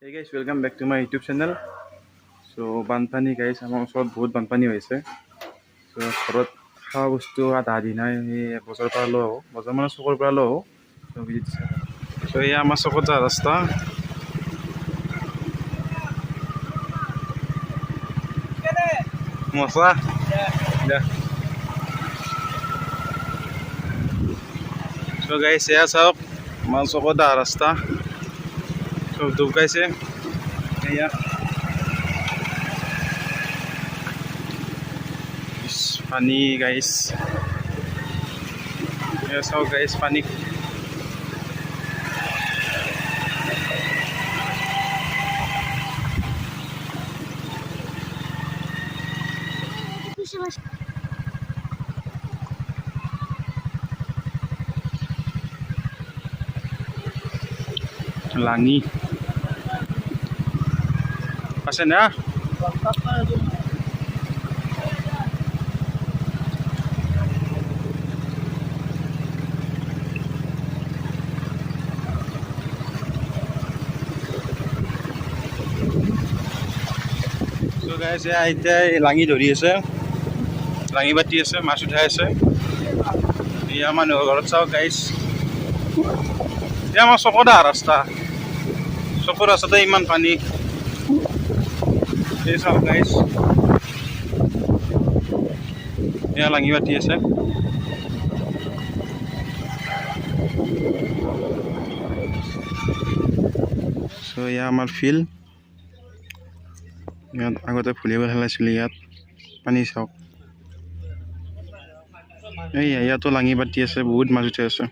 Hey guys, welcome back to my YouTube channel. So বানপানী guys, আমাৰ ওচৰত বহুত বানপানী হৈছে. So ঘৰত খোৱা বস্তু আধা আধি নাই, সেই বজাৰৰ পৰা লৈ আহোঁ, বজাৰ মানে চকৰ পৰা লৈ আহোঁ. So এয়া আমাৰ চকত যোৱা ৰাস্তা. মচা So guys, এয়া চাওক আমাৰ চকত যোৱা ৰাস্তা. So ডুবাইছে এয়া পানী গাইছ চাওক গাইছ পানী লাঙি আছে না So guys, এতিয়া লাঙি ধৰি আছে, লাঙি বাতি আছে, মাছ উঠাই আছে. এয়া মানুহৰ ঘৰত চাওক গাইছ, এয়া আমাৰ চকত অহা ৰাস্তা, চকৰ ৰাস্তাতে ইমান পানী. এই চাওক গাইছ, এয়া লাঙি বাতি আছে. So এয়া আমাৰ ফিল্ড, ইয়াত আগতে ভলীবল খেলাইছিলোঁ. ইয়াত পানী চাওক, ইয়াতো লাঙি পাতি আছে, বহুত মাছ উঠাই আছে.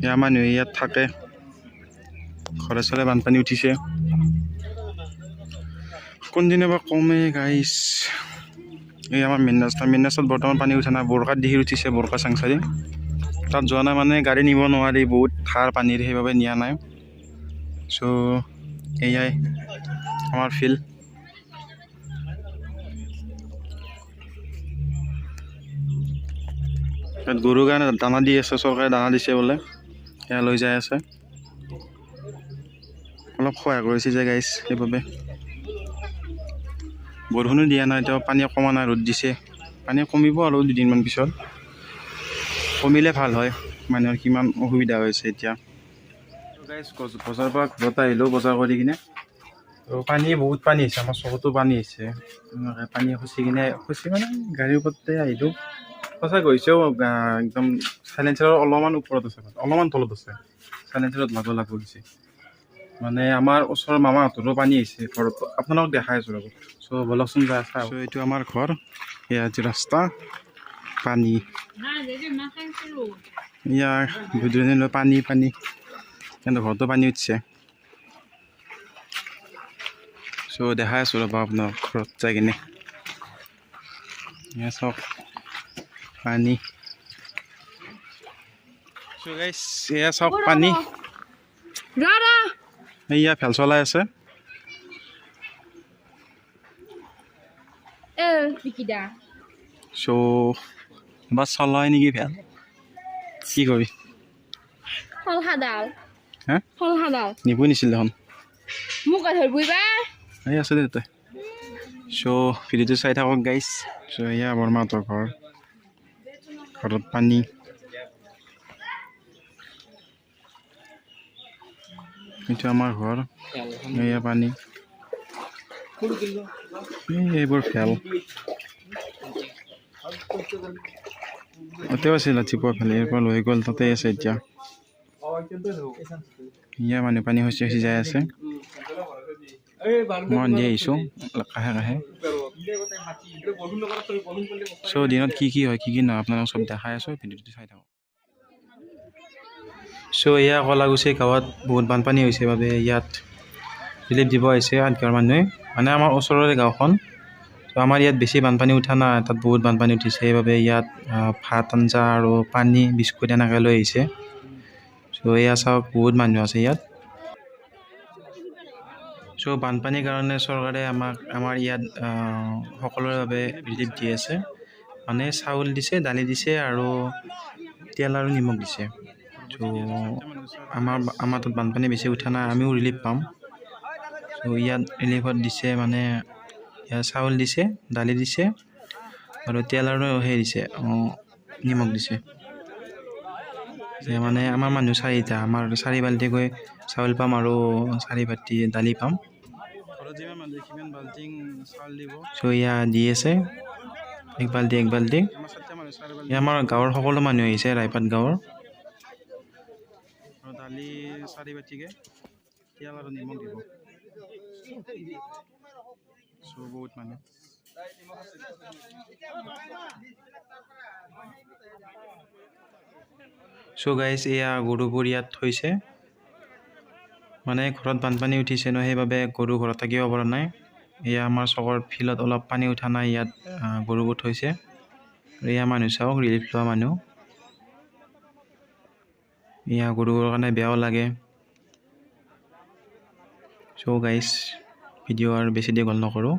ইয়াৰ মানুহে ইয়াত থাকে, ঘৰে চৰে বানপানী উঠিছে. কোনদিনা বা কমে গাইছ. এই আমাৰ মেইন ৰাস্তাত বৰ্তমান পানী উঠা নাই, বৰকাত দিহি উঠিছে, বৰকা চাংচাৰি তাত যোৱা নাই, মানে গাড়ী নিব নোৱাৰি, বহুত ধাৰ পানীৰ, সেইবাবে নিয়া নাই. চ' এয়াই আমাৰ ফিল্ড. ইয়াত গৰুৰ কাৰণে দানা দি আছে, চৰকাৰে দানা দিছে বোলে, এয়া লৈ যাই আছে. অলপ সহায় কৰিছে যে গাইছ, সেইবাবে. বৰষুণো দিয়া নাই, এতিয়া পানী কমা নাই, ৰ'দ দিছে. পানী কমিব আৰু দুদিনমান পিছত, কমিলে ভাল হয়. মানুহৰ কিমান অসুবিধা হৈছে এতিয়া. গাইছ বজাৰৰ পৰা ঘৰত আহিলোঁ, বজাৰ কৰি কিনে. পানী বহুত পানী হৈছে, আমাৰ চকতো পানী হৈছে. পানী খচি মানে গাড়ীৰ ওপৰতে আহিলোঁ. সঁচা গৈছেও, একদম চাইলেঞ্চাৰৰ অলপমান ওপৰত আছে, অলপমান তলত আছে, চাইলেঞ্চাৰত লাগব হৈছে. মানে আমাৰ ওচৰৰ মামাহঁতৰো পানী আহিছে ঘৰত, আপোনালোকক দেখাই আছোঁ ৰ'ব. চ' বলকচোন যাই আছে. চ' এইটো আমাৰ ঘৰ, এয়া আজি ৰাস্তা, পানী ইয়াৰ দুদিন পানী কিন্তু ঘৰতো পানী উঠিছে. চ' দেখাই আছোঁ ৰ'ব আপোনাৰ ঘৰত যাই কিনে. এয়া চাওক পানী. চ' গাইছ এয়া চাওক পানী, এয়া ফেল চলাই আছে. চ' এবাৰ চলাই নেকি ফেল, কি কৰিবি নিব নিছিল দেখোন, এই আছে দে তই. চ' ভিডিঅ'টো চাই থাকক গাইছ. চ' এয়া বৰমাহঁতৰ ঘৰ, ঘৰত পানী. এইটো আমাৰ ঘৰ, এয়া পানী, এইবোৰ ফেল তাতেও আছিল ৰাতিপুৱা ফেলে, ইয়াৰ পৰা লৈ গ'ল, তাতে আছে এতিয়া. ইয়া মানে পানী খচি যাই আছে. মই দি আহিছোঁ কাষে কাষে. চ' দিনত কি হয় কি নহয় আপোনালোকক চব দেখাই আছোঁ, ভিডিঅ'টো চাই থাকক. চ' এয়া কলাগুছি গাঁৱত বহুত বানপানী হৈছে বাবে ইয়াত ৰিলিফ দিব আহিছে 8 ঘৰ মানুহে, মানে আমাৰ ওচৰৰে গাঁওখন. ত' আমাৰ ইয়াত বেছি বানপানী উঠা নাই, তাত বহুত বানপানী উঠিছে, সেইবাবে ইয়াত ভাত আঞ্জা আৰু পানী বিস্কুট এনেকৈ লৈ আহিছে. চ' এয়া চাওক বহুত মানুহ আছে ইয়াত. চ' বানপানীৰ কাৰণে চৰকাৰে আমাৰ ইয়াত সকলোৰে বাবে ৰিলিফ দি আছে, মানে চাউল দিছে, দালি দিছে আৰু তেল আৰু নিমখ দিছে. চ' আমাৰ তাত বানপানী বেছি উঠা নাই, আমিও ৰিলিফ পাম। চ' ইয়াত ৰিলিফত দিছে মানে ইয়াত চাউল দিছে, দালি দিছে আৰু তেল আৰু সেই দিছে নিমখ দিছে। মানে আমাৰ মানুহ 4টা, আমাৰ 4 বাল্টিকৈ চাউল পাম আৰু 4 বাল্টি দালি পাম। চ' এয়া দি আছে 1 বাল্টি 1 বাল্টি। আমাৰ গাঁৱৰ সকলো মানুহ আহিছে, ৰাইপাট গাঁৱৰ। দালি 4 বাটিকে, তেল আৰু নিমখ দিব। চ' বহুত মানুহ। চ' গাইজ এয়া গৰুবোৰ ইয়াত থৈছে। মানে ঘৰত বানপানী উঠিছে ন, সেইবাবে গৰু ঘৰত থাকিব পৰা নাই। এয়া আমাৰ চকৰ ফিল্ডত অলপ পানী উঠা নাই, ইয়াত গৰুবোৰ থৈছে। এয়া মানুহ চাওক, ৰিলিফ লোৱা মানুহ। এয়া গৰুবোৰৰ কাৰণে বেয়াও লাগে। চ' গাইজ ভিডিঅ' আৰু বেছি দীঘল নকৰোঁ।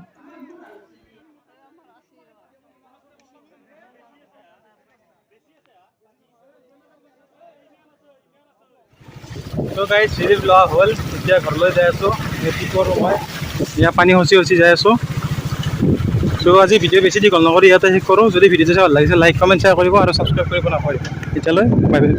তো গাইজ ৰিলিফ লোৱা হ'ল, এতিয়া ঘৰলৈ যাই আছোঁ। কি কৰোঁ মই, এয়া পানী খচি যাই আছোঁ। চ' আজি ভিডিঅ' বেছি দীঘল নকৰি ইয়াতে শেষ কৰোঁ। যদি ভিডিঅ'টো চাই ভাল লাগিছে লাইক কমেণ্ট শ্বেয়াৰ কৰিব আৰু ছাবস্ক্ৰাইব কৰিব নাপাহৰিব। এতিয়ালৈ বাই বাই।